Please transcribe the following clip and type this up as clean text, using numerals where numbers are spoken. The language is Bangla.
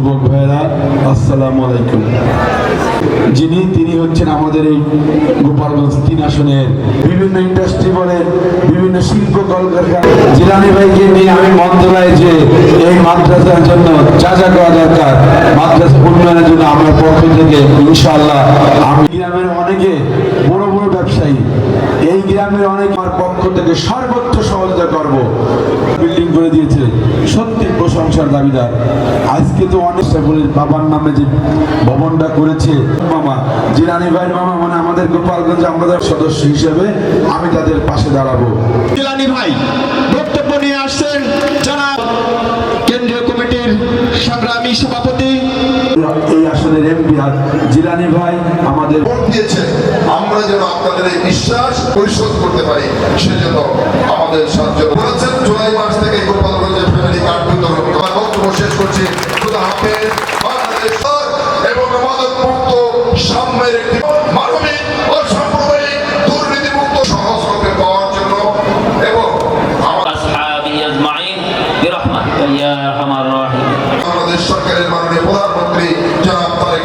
যুবক ভাইরা, আসসালামু আলাইকুম। তিনি হচ্ছেন আমাদের এই গোপালগঞ্জ 3 আসনের বিভিন্ন ইন্ডাস্ট্রি বলেন, বিভিন্ন শিল্প কলকারখানা। জিলানী ভাইকে নিয়ে আমি মন্ত্রণালয়ে যে এই মাদ্রাসার জন্য যা যা করা দরকার, মাদ্রাসা উন্নয়নের জন্য আমার পক্ষ থেকে ইনশাআল্লাহ, আমি গ্রামের অনেকে বড় বড় ব্যবসায়ী, এই গ্রামের অনেক আমার পক্ষ থেকে সর্বোচ্চ সহযোগিতা করব। বিল্ডিং করে দিয়েছে, সত্যি প্রশংসার দাবিদার। আজকে তো অনেক বাবার নামে যে ভবনটা করেছে মামা, জিলানী ভাইয়ের মামা, মানে আমাদের গোপালগঞ্জ আমাদের সদস্য হিসেবে আমি তাদের পাশে দাঁড়াবো। জিলানী ভাই বক্তব্য নিয়ে আসছেন জনাব কেন্দ্রীয় কমিটির সংগ্রামী সভাপতি, এই আসনের এমপি জিলানী ভাই আমাদের ভোট দিয়েছে। আমরা যেন আপনাদের এই বিশ্বাস পরিশোধ করতে পারি, সেজন্য আমাদের সাহায্য করেছেন। জুলাই মাস থেকে গোপালগঞ্জের ফ্যামিলি কার্ড বিতরণ করার বক্তব্য শেষ করছি। খুদা হাফেজ। বাংলাদেশ এবং মাদক মুক্ত সাম্যের একটি মানবিক ও সাম্প্রদায়িক দুর্নীতিমুক্ত সহজ করতে পাওয়ার জন্য এবং বাংলাদেশ সরকারের মাননীয় প্রধানমন্ত্রী জনাব তারেক